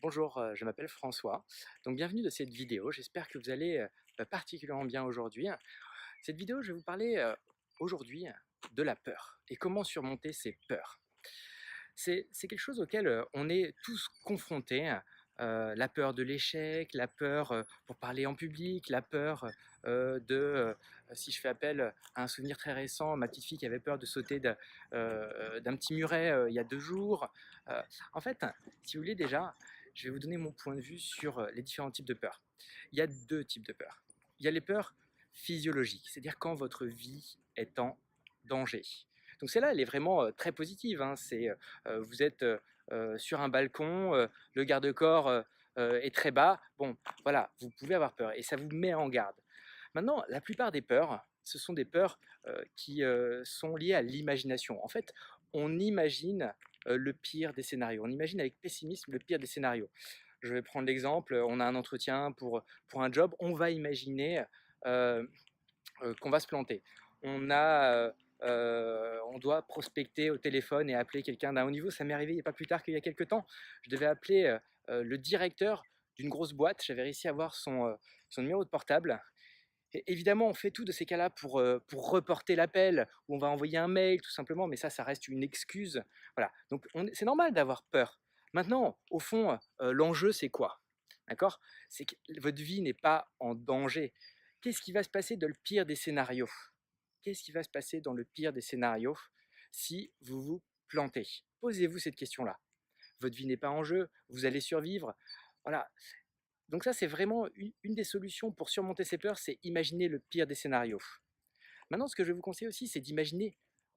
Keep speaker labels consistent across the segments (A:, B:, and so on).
A: Bonjour, je m'appelle François. Donc bienvenue dans cette vidéo. J'espère que vous allez particulièrement bien aujourd'hui. Cette vidéo, je vais vous parler aujourd'hui de la peur et comment surmonter ces peurs. C'est quelque chose auquel on est tous confrontés. La peur de l'échec, la peur pour parler en public, la peur si je fais appel à un souvenir très récent, ma petite fille qui avait peur de sauter d'un petit muret il y a 2 jours. Euh, en fait, si vous voulez déjà, je vais vous donner mon point de vue sur les différents types de peurs. Il y a 2 types de peurs. Il y a les peurs physiologiques, c'est-à-dire quand votre vie est en danger. Donc celle-là, elle est vraiment très positive, hein. Vous êtes sur un balcon, le garde-corps est très bas. Bon, voilà, vous pouvez avoir peur et ça vous met en garde. Maintenant, la plupart des peurs, ce sont des peurs qui sont liées à l'imagination. En fait, on imagine le pire des scénarios. On imagine avec pessimisme le pire des scénarios. Je vais prendre l'exemple, on a un entretien pour un job, on va imaginer euh, qu'on va se planter. On doit prospecter au téléphone et appeler quelqu'un d'un haut niveau. Ça m'est arrivé il n'y a pas plus tard qu'il y a quelques temps. Je devais appeler le directeur d'une grosse boîte. J'avais réussi à avoir son numéro de portable. Et évidemment, on fait tout de ces cas-là pour reporter l'appel, ou on va envoyer un mail tout simplement, mais ça reste une excuse. Voilà. Donc c'est normal d'avoir peur. Maintenant, au fond, l'enjeu, c'est quoi? D'accord? C'est que votre vie n'est pas en danger. Qu'est-ce qui va se passer dans le pire des scénarios? Qu'est-ce qui va se passer dans le pire des scénarios si vous vous plantez? Posez-vous cette question-là. Votre vie n'est pas en jeu, vous allez survivre. Voilà. Donc ça, c'est vraiment une des solutions pour surmonter ces peurs, c'est imaginer le pire des scénarios. Maintenant, ce que je vais vous conseiller aussi, c'est d'imaginer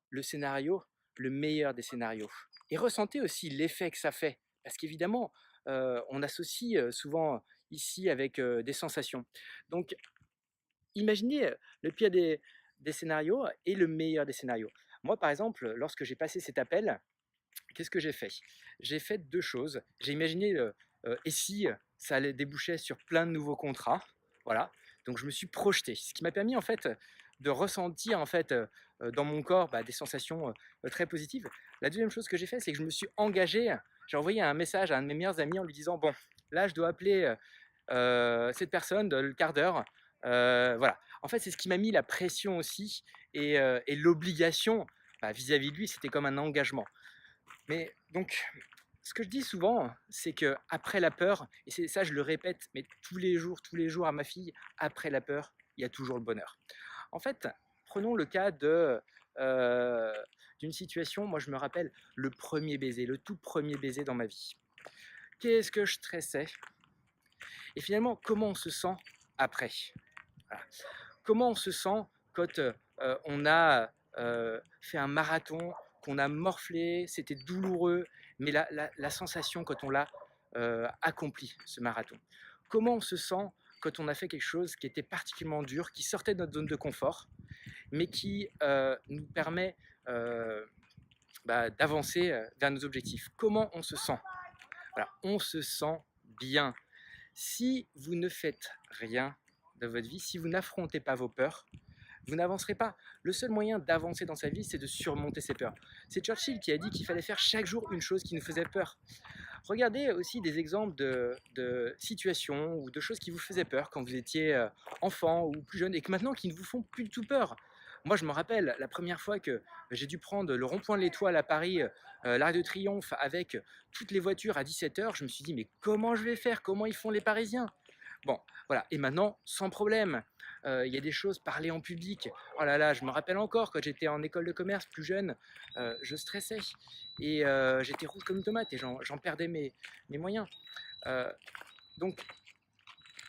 A: le scénario, le meilleur des scénarios. Et ressentez aussi l'effet que ça fait. Parce qu'évidemment, on associe souvent ici avec des sensations. Donc, imaginez le pire des scénarios et le meilleur des scénarios. Moi, par exemple, lorsque j'ai passé cet appel, qu'est-ce que j'ai fait? J'ai fait 2 choses. J'ai imaginé, et si ça allait déboucher sur plein de nouveaux contrats, voilà. Donc je me suis projeté, ce qui m'a permis en fait, de ressentir en fait, dans mon corps, des sensations, très positives. La deuxième chose que j'ai fait, c'est que je me suis engagé. J'ai envoyé un message à un de mes meilleurs amis en lui disant: «Bon, là je dois appeler, cette personne dans le quart d'heure». Voilà. En fait, c'est ce qui m'a mis la pression aussi et l'obligation, vis-à-vis de lui, c'était comme un engagement. Mais donc, ce que je dis souvent, c'est que après la peur, et c'est ça, je le répète, mais tous les jours à ma fille, après la peur, il y a toujours le bonheur. En fait, prenons le cas euh, d'une situation, moi je me rappelle le premier baiser, le tout premier baiser dans ma vie. Qu'est-ce que je stressais? Et finalement, comment on se sent après? Voilà. Comment on se sent quand on a fait un marathon, qu'on a morflé, c'était douloureux, mais la sensation quand on l'a accompli, ce marathon. Comment on se sent quand on a fait quelque chose qui était particulièrement dur, qui sortait de notre zone de confort, mais qui nous permet d'avancer vers nos objectifs. Comment on se sent? Voilà, on se sent bien. Si vous ne faites rien de votre vie, si vous n'affrontez pas vos peurs, vous n'avancerez pas. Le seul moyen d'avancer dans sa vie, c'est de surmonter ses peurs. C'est Churchill qui a dit qu'il fallait faire chaque jour une chose qui nous faisait peur. Regardez aussi des exemples de situations ou de choses qui vous faisaient peur quand vous étiez enfant ou plus jeune et que maintenant qui ne vous font plus du tout peur. Moi, je me rappelle la première fois que j'ai dû prendre le rond-point de l'Étoile à Paris, l'Arc de Triomphe, avec toutes les voitures à 17 h, je me suis dit, mais comment je vais faire? Comment ils font les Parisiens? Bon, voilà. Et maintenant, sans problème, il y a des choses, parler en public. Oh là là, je me rappelle encore quand j'étais en école de commerce plus jeune, je stressais et j'étais rouge comme une tomate et j'en perdais mes moyens. Euh, donc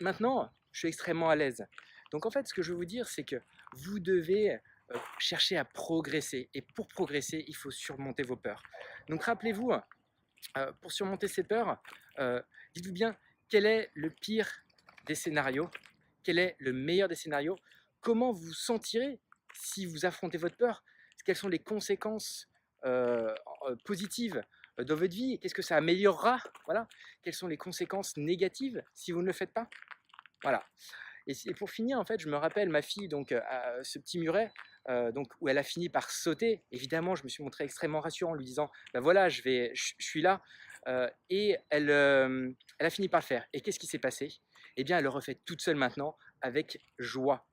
A: maintenant, je suis extrêmement à l'aise. Donc en fait, ce que je veux vous dire, c'est que vous devez chercher à progresser. Et pour progresser, il faut surmonter vos peurs. Donc rappelez-vous, pour surmonter ces peurs, dites-vous bien quel est le pire des scénarios, quel est le meilleur des scénarios, comment vous vous sentirez si vous affrontez votre peur, quelles sont les conséquences positives dans votre vie, et qu'est-ce que ça améliorera, voilà, quelles sont les conséquences négatives si vous ne le faites pas. Voilà. Et pour finir, en fait, je me rappelle ma fille, donc à ce petit muret, donc où elle a fini par sauter. Évidemment, je me suis montré extrêmement rassurant en lui disant, ben voilà, je suis là. et elle a fini par le faire. Et qu'est-ce qui s'est passé? Eh bien, elle le refait toute seule maintenant avec joie.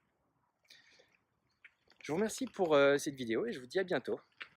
A: Je vous remercie pour cette vidéo et je vous dis à bientôt.